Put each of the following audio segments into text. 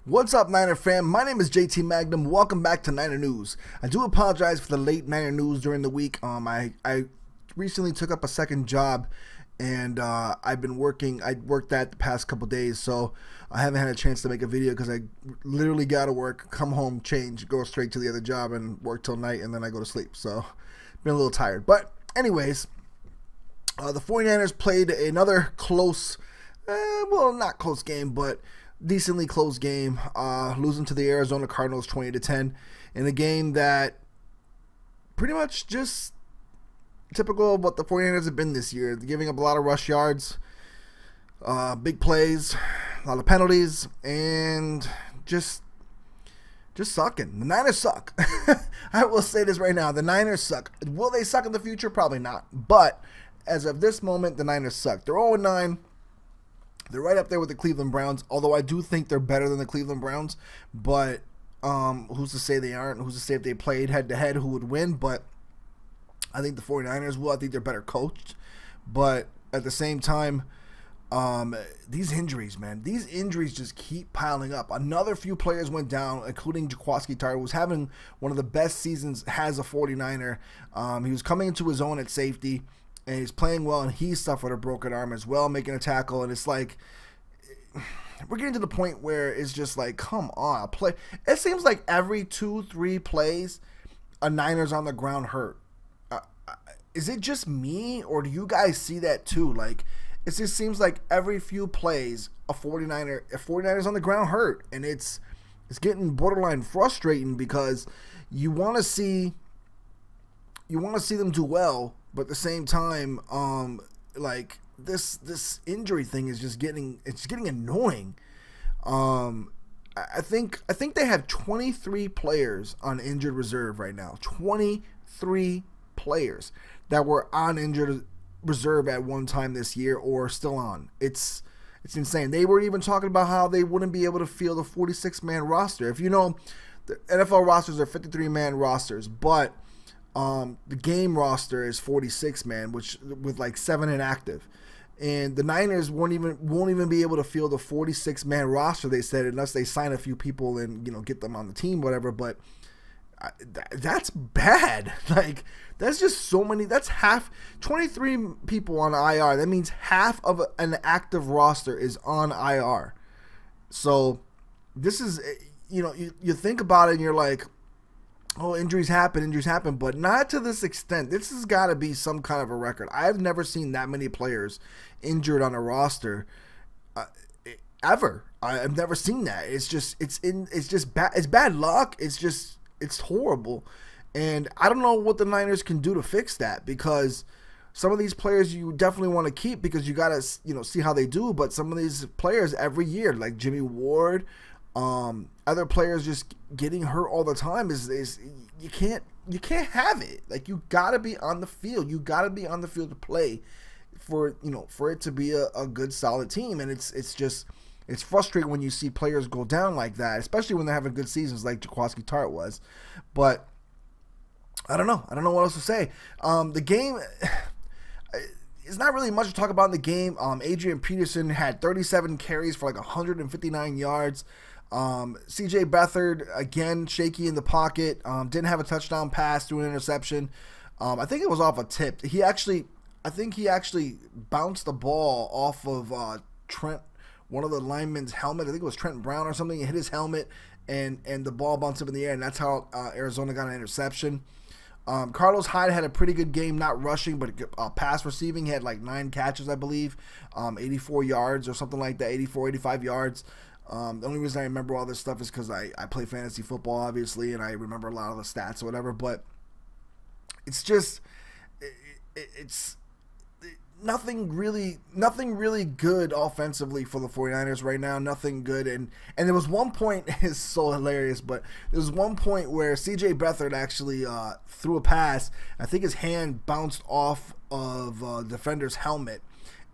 What's up, Niner fam? My name is JT Magnum. Welcome back to Niner News. I do apologize for the late Niner News during the week. I recently took up a second job, and I've been working. I worked that the past couple days, so I haven't had a chance to make a video because I literally got to work, come home, change, go straight to the other job, and work till night, and then I go to sleep. So been a little tired. But anyways, the 49ers played another close, well, not close game, but decently close game, losing to the Arizona Cardinals 20-10 in a game that pretty much just typical of what the 49ers have been this year, giving up a lot of rush yards, big plays, a lot of penalties, and just sucking. The Niners suck. I will say this right now, the Niners suck. Will they suck in the future? Probably not, but as of this moment, the Niners suck. They're 0-9. They're right up there with the Cleveland Browns, although I do think they're better than the Cleveland Browns. But who's to say they aren't? Who's to say if they played head-to-head who would win? But I think the 49ers will. I think they're better coached. But at the same time, these injuries, man, these injuries just keep piling up. Another few players went down, including F.Y.I, who's having one of the best seasons as a 49er. He was coming into his own at safety, and he's playing well, and he suffered a broken arm as well, making a tackle. And it's like, we're getting to the point where it's just like, come on, play. It seems like every 2-3 plays, a Niner's on the ground hurt. Is it just me, or do you guys see that too? Like, it just seems like every few plays, a 49er's on the ground hurt, and it's getting borderline frustrating because you want to see them do well. But at the same time, like this injury thing is just getting annoying. I think they have 23 players on injured reserve right now. 23 players that were on injured reserve at one time this year or still on. It's insane. They were even talking about how they wouldn't be able to field a 46-man roster. If you know, the NFL rosters are 53-man rosters, but the game roster is 46-man, which with like 7 inactive, and the Niners won't even be able to field a 46-man roster. They said unless they sign a few people and get them on the team, whatever. But that's bad. Like that's just so many. That's half. 23 people on IR. That means half of an active roster is on IR. So this is you think about it and you're like, oh, injuries happen, but not to this extent. This has got to be some kind of a record. I've never seen that many players injured on a roster ever. I've never seen that. It's just bad. It's bad luck. It's horrible, and I don't know what the Niners can do to fix that, because some of these players you definitely want to keep because you got to see how they do. But some of these players every year, like Jimmy Ward, other players just getting hurt all the time is you can't have it. Like, you gotta be on the field. You gotta be on the field to play for it to be a good solid team. And it's frustrating when you see players go down like that, especially when they're having good seasons like F.Y.I was. But I don't know what else to say. The game, it's not really much to talk about in the game. Adrian Peterson had 37 carries for like 159 yards. CJ Beathard, again, shaky in the pocket. Didn't have a touchdown pass, threw an interception. I think it was off a tip. I think he actually bounced the ball off of Trent, one of the linemen's helmet. I think it was Trent Brown or something. He hit his helmet, and the ball bounced up in the air, and that's how Arizona got an interception. Carlos Hyde had a pretty good game, not rushing, but pass receiving. He had like 9 catches, I believe, 84 yards or something like that, 84, 85 yards. The only reason I remember all this stuff is because I play fantasy football, obviously, and I remember a lot of the stats or whatever. But it's just it's nothing really good offensively for the 49ers right now. Nothing good. And there was one point, it's so hilarious, but there was one point where CJ Beathard actually threw a pass. I think his hand bounced off of a defender's helmet,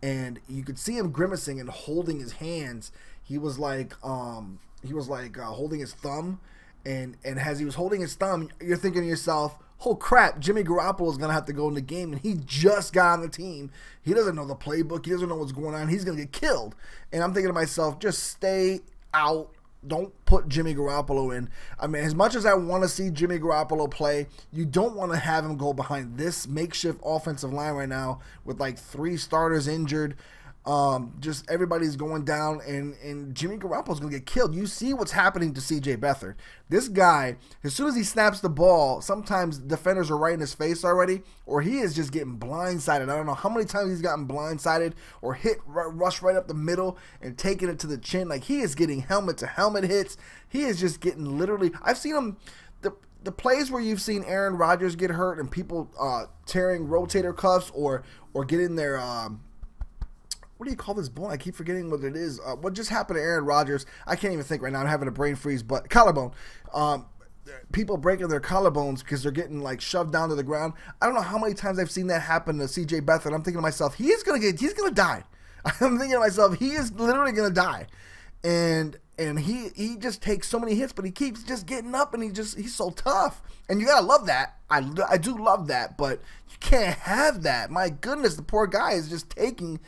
and you could see him grimacing and holding his hands. He was like holding his thumb, and as he was holding his thumb, you're thinking to yourself, oh crap, Jimmy Garoppolo is going to have to go in the game, and he just got on the team. He doesn't know the playbook. He doesn't know what's going on. He's going to get killed. And I'm thinking to myself, just stay out don't put Jimmy Garoppolo in. I mean, as much as I want to see Jimmy Garoppolo play, you don't want to have him go behind this makeshift offensive line right now with like 3 starters injured. Just everybody's going down, and Jimmy Garoppolo's going to get killed. You see what's happening to C.J. Beathard. This guy, as soon as he snaps the ball, sometimes defenders are right in his face already, or he is just getting blindsided. I don't know how many times he's gotten blindsided or hit, rush right up the middle and taking it to the chin. Like, he is getting helmet-to-helmet hits. He is just getting literally, I've seen him, the plays where you've seen Aaron Rodgers get hurt and people tearing rotator cuffs or getting their, what do you call this bone? I keep forgetting what it is. What just happened to Aaron Rodgers? I can't even think right now. I'm having a brain freeze. But collarbone. People breaking their collarbones because they're getting like shoved down to the ground. I don't know how many times I've seen that happen to C.J. Beathard. I'm thinking to myself, he's gonna die. I'm thinking to myself, he is literally gonna die. And he just takes so many hits, but he keeps just getting up, and he's so tough. And you gotta love that. I do love that, but you can't have that. My goodness, the poor guy is just taking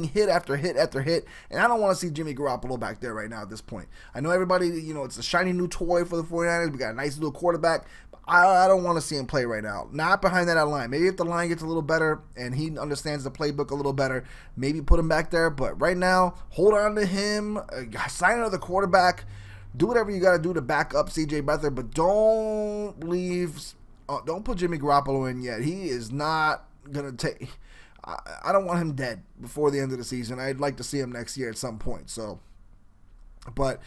hit after hit after hit, and I don't want to see Jimmy Garoppolo back there right now at this point. I know everybody, it's a shiny new toy for the 49ers. We got a nice little quarterback. I don't want to see him play right now. Not behind that line. Maybe if the line gets a little better and he understands the playbook a little better, maybe put him back there. But right now, hold on to him. Sign another quarterback. Do whatever you got to do to back up C.J. Beathard, but don't put Jimmy Garoppolo in yet. He is not going to take... I don't want him dead before the end of the season. I'd like to see him next year at some point. So, but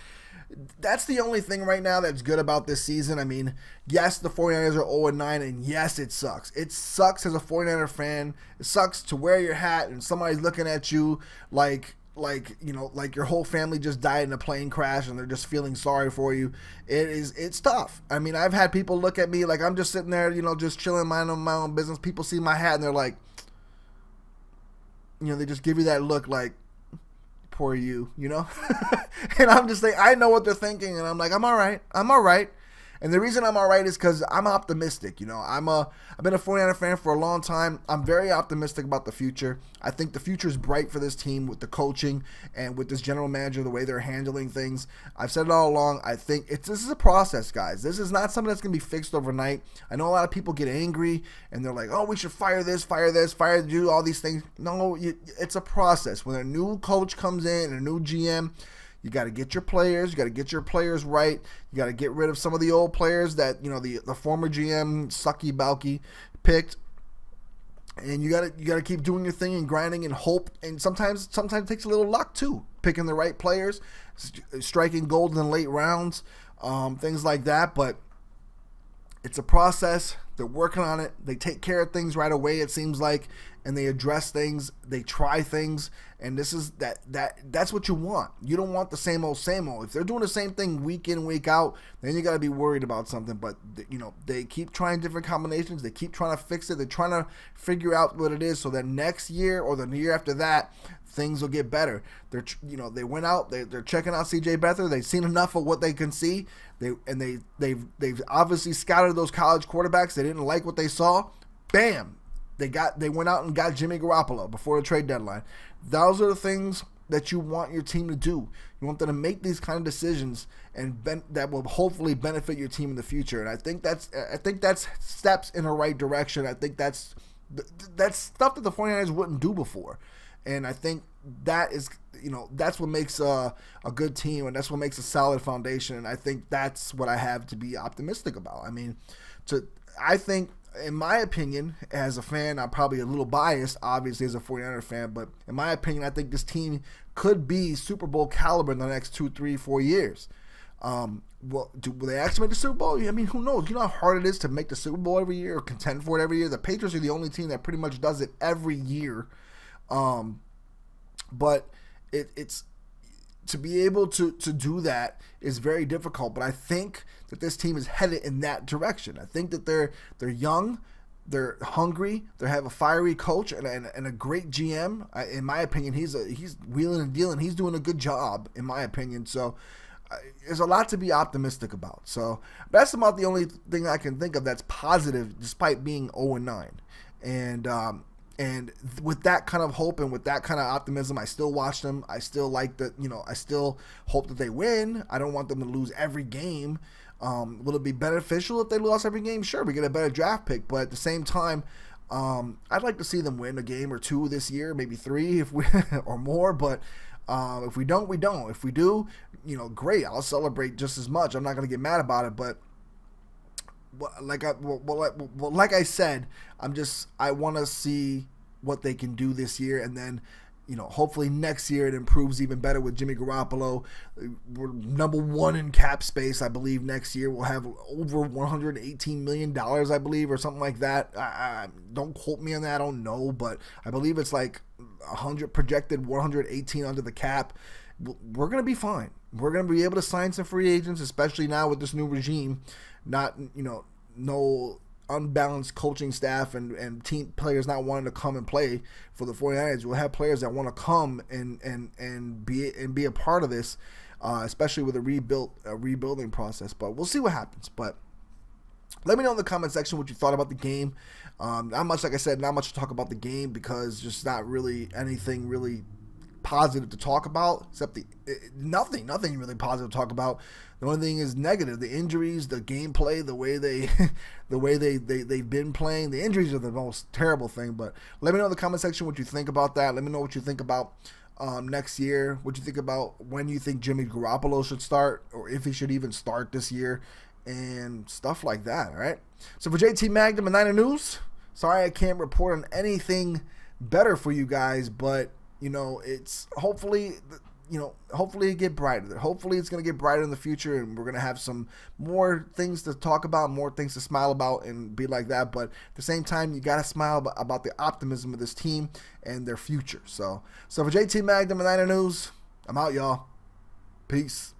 that's the only thing right now that's good about this season. I mean, yes, the 49ers are 0-9, and yes, it sucks. It sucks as a 49er fan. It sucks to wear your hat and somebody's looking at you like your whole family just died in a plane crash and they're just feeling sorry for you. It's tough. I mean, I've had people look at me like I'm just sitting there, just chilling, minding my own business. People see my hat and they're like, they just give you that look like, poor you, And I'm just like, I know what they're thinking, and I'm like, I'm all right. And the reason I'm all right is because I'm optimistic. I've been a 49er fan for a long time. I'm very optimistic about the future. I think the future is bright for this team with the coaching and with this general manager, the way they're handling things. I've said it all along. I think this is a process, guys. This is not something that's going to be fixed overnight. I know a lot of people get angry and they're like, oh, we should fire do all these things. No, it's a process. When a new coach comes in, a new GM, you got to get your players. You got to get your players right. You got to get rid of some of the old players that the former GM Sucky Balky picked. And you got to keep doing your thing and grinding and hope. And sometimes it takes a little luck too, picking the right players, striking gold in late rounds, things like that. But it's a process. They're working on it. They take care of things right away, it seems like, and they address things. They try things, and that's what you want. You don't want the same old, same old. If they're doing the same thing week in, week out, then you got to be worried about something. But they keep trying different combinations. They keep trying to fix it. They're trying to figure out what it is so that next year or the year after that, things will get better. They went out. They're checking out C.J. Beathard. They've seen enough of what they can see. They've obviously scouted those college quarterbacks. They didn't like what they saw. Bam. They went out and got Jimmy Garoppolo before the trade deadline. Those are the things that you want your team to do. You want them to make these kind of decisions and that will hopefully benefit your team in the future. And I think that's steps in the right direction. I think that's stuff that the 49ers wouldn't do before. And I think that is, that's what makes a good team, and that's what makes a solid foundation. And I think that's what I have to be optimistic about. I mean, I think, in my opinion, as a fan, I'm probably a little biased, obviously, as a 49er fan, but in my opinion, I think this team could be Super Bowl caliber in the next 2, 3, 4 years. Will they actually make the Super Bowl? I mean, who knows? You know how hard it is to make the Super Bowl every year or contend for it every year? The Patriots are the only team that pretty much does it every year. But it's to be able to do that is very difficult. But I think that this team is headed in that direction. I think that they're young, they're hungry, they have a fiery coach and a great GM. In my opinion, he's wheeling and dealing. He's doing a good job, in my opinion. So there's a lot to be optimistic about. So that's about the only thing I can think of that's positive, despite being 0-9. And And with that kind of hope and with that kind of optimism, I still watch them. I still like that, I still hope that they win. I don't want them to lose every game. Will it be beneficial if they lost every game? Sure, we get a better draft pick, but at the same time, I'd like to see them win a game or two this year, maybe 3 if we or more. But if we don't, we don't. If we do, great. I'll celebrate just as much. I'm not going to get mad about it, but. Like I said, I want to see what they can do this year, and then, hopefully next year it improves even better with Jimmy Garoppolo. We're number 1 in cap space, I believe. Next year we'll have over $118 million, I believe, or something like that. Don't quote me on that. I don't know, but I believe it's like 100 projected, 118 under the cap. We're gonna be fine. We're gonna be able to sign some free agents, especially now with this new regime. Not, no unbalanced coaching staff and team players not wanting to come and play for the 49ers. We'll have players that want to come and be a part of this, especially with a rebuilding process. But we'll see what happens. But let me know in the comment section what you thought about the game. Not much, like I said, not much to talk about the game because just not really anything really positive to talk about, except nothing really positive to talk about. The only thing is negative: the injuries, the gameplay, the way they've been playing. The injuries are the most terrible thing. But let me know in the comment section what you think about that. Let me know what you think about next year. What you think about when you think Jimmy Garoppolo should start, or if he should even start this year, and stuff like that. All right. So for JT Magnum and Niner News, sorry I can't report on anything better for you guys, but it's hopefully it get brighter. Hopefully it's going to get brighter in the future, and we're going to have some more things to talk about, more things to smile about and be like that. But at the same time, you got to smile about the optimism of this team and their future. So for JT Magnum and Niner News, I'm out, y'all. Peace.